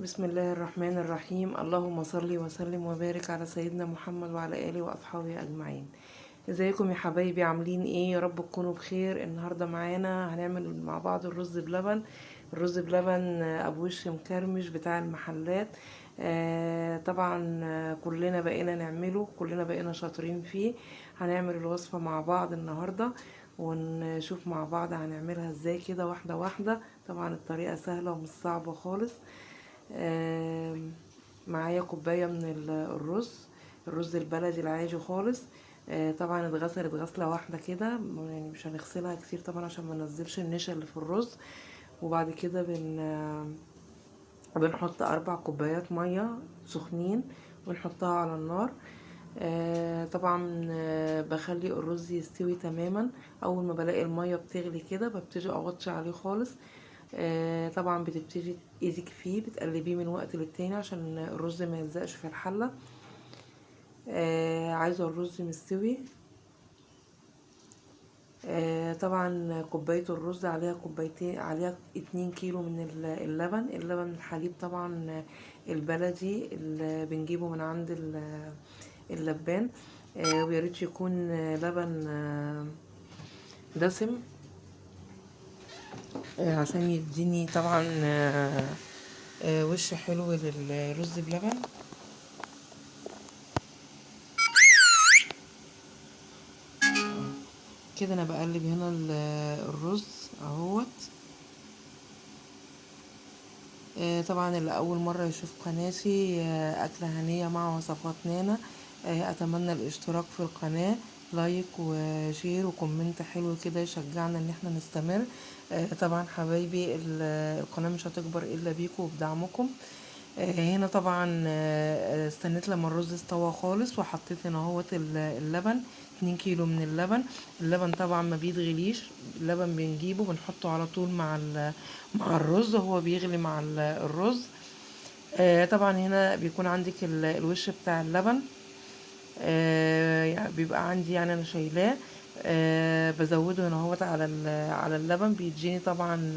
بسم الله الرحمن الرحيم. اللهم صل وسلم وبارك على سيدنا محمد وعلى آله وأصحابه أجمعين. ازيكم يا حبايبي؟ عاملين ايه؟ يا رب تكونوا بخير. النهاردة معانا هنعمل مع بعض الرز بلبن. الرز بلبن ابو وش مكرمش بتاع المحلات. طبعا كلنا بقينا نعمله، كلنا بقينا شاطرين فيه. هنعمل الوصفة مع بعض النهاردة ونشوف مع بعض هنعملها ازاي كده واحدة واحدة. طبعا الطريقة سهلة ومش صعبة خالص. معايا كوباية من الرز البلدي العادي خالص. طبعا اتغسلت غسلة واحدة كده، يعني مش هنغسلها كتير طبعا عشان ما ننزلش النشا اللي في الرز. وبعد كده بنحط 4 كوبايات مية سخنين ونحطها على النار. طبعا بخلي الرز يستوي تماما. اول ما بلاقي المية بتغلي كده ببتدي اغطي عليه خالص. طبعا بتبتدي ايدك فيه بتقلبيه من وقت للتاني عشان الرز ما يلزقش في الحلة. عايزة الرز مستوي. طبعا كوباية الرز عليها كوبايتين، عليها 2 كيلو من اللبن الحليب طبعا البلدي اللي بنجيبه من عند اللبان. وياريت يكون لبن دسم، عشان يديني طبعا وش حلو للرز بلبن. كده انا بقلب هنا الرز اهوت. طبعا اللي اول مره يشوف قناتي اكله هنيه مع وصفات نانا، اتمنى الاشتراك في القناه، لايك وشير وكومنت حلو كده يشجعنا ان احنا نستمر. طبعا حبايبي القناه مش هتكبر الا بيكم وبدعمكم. هنا طبعا استنيت لما الرز استوى خالص وحطيت هنا اهوت اللبن. 2 كيلو من اللبن طبعا ما بيتغليش. اللبن بنجيبه بنحطه على طول مع الرز، هو بيغلي مع الرز. طبعا هنا بيكون عندك الوش بتاع اللبن. يعني بيبقى عندي، يعني انا شايلاه. بزوده هنا اهوت على اللبن، بيديني طبعا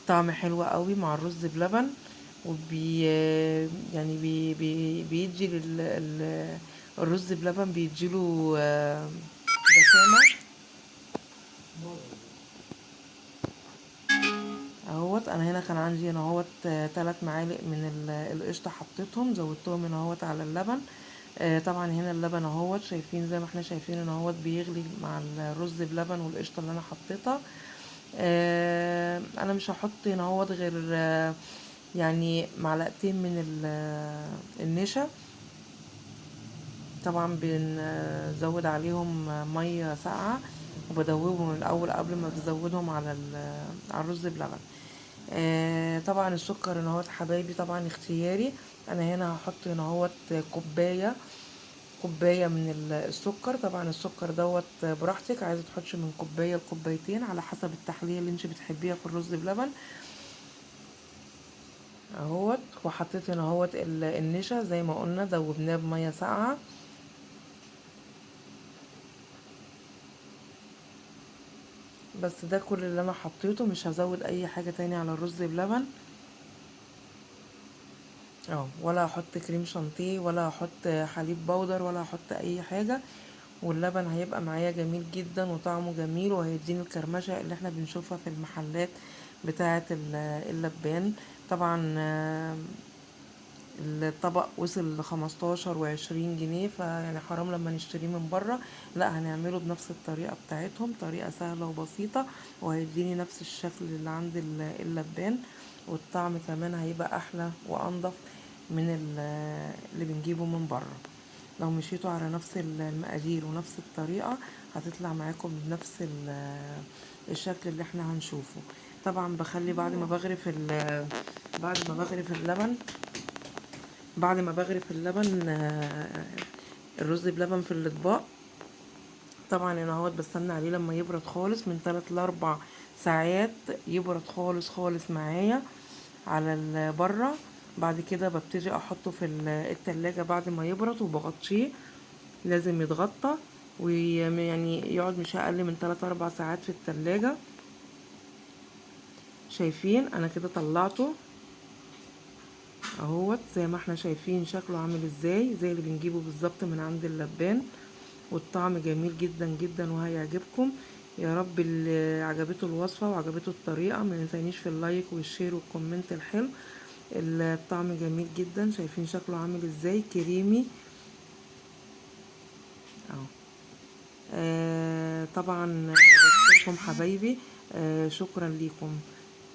طعم حلو قوي مع الرز بلبن. وبي يعني بيدي الرز بلبن بيديله دسامة اهوت. انا هنا كان عندي هنا اهوت 3 معالق من القشطة، حطيتهم زودتهم هنا اهوت على اللبن. طبعا هنا اللبن اهوت شايفين زي ما احنا شايفين هنا اهوت بيغلي مع الرز بلبن والقشطة اللي انا حطيتها. انا مش هحط هنا اهوت غير يعني معلقتين من النشا. طبعا بنزود عليهم ميه ساقعه وبدوبهم الاول قبل ما بزودهم على الرز بلبن. طبعا السكر هنا اهوت حبايبي طبعا اختياري. انا هنا هحط هنا اهوت كوبايه من السكر. طبعا السكر دوت براحتك، عايزه تحطش من كوبايه لكوبايتين على حسب التحليه اللي انت بتحبيها في الرز بلبن اهوت. وحطيت هنا اهوت النشا زي ما قلنا دوبناه بميه ساقعه. بس ده كل اللي انا حطيته، مش هزود اي حاجه تاني على الرز بلبن. ولا هحط كريم شانتيه ولا هحط حليب بودر ولا هحط اي حاجه. واللبن هيبقى معايا جميل جدا وطعمه جميل وهيديني الكرمشه اللي احنا بنشوفها في المحلات بتاعه اللبان. طبعا الطبق وصل ل15 و20 جنيه، فيعني حرام لما نشتريه من بره. لا، هنعمله بنفس الطريقة بتاعتهم، طريقة سهلة وبسيطة وهيديني نفس الشكل اللي عند اللبان. والطعم كمان هيبقى احلى وانضف من اللي بنجيبه من بره. لو مشيتوا على نفس المقادير ونفس الطريقة هتطلع معاكم بنفس الشكل اللي احنا هنشوفه. طبعا بخلي بعد ما بغرف اللبن الرز بلبن في الاطباق. طبعا انا اهوت بستنى عليه لما يبرد خالص من 3 ل4 ساعات، يبرد خالص خالص معايا على بره. بعد كده ببتدي احطه في التلاجة بعد ما يبرد وبغطيه. لازم يتغطى ويعني يقعد مش اقل من 3 4 ساعات في التلاجة. شايفين انا كده طلعته اهوت زي ما احنا شايفين شكله عامل ازاي، زي اللي بنجيبه بالظبط من عند اللبان، والطعم جميل جدا جدا وهيعجبكم. يا رب اللي عجبته الوصفة وعجبته الطريقة ما ينسانيش في اللايك والشير والكومنت الحلو. الطعم جميل جدا، شايفين شكله عامل ازاي كريمي اهو. طبعا بشكركم حبايبي. شكرا ليكم،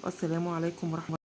والسلام عليكم ورحمة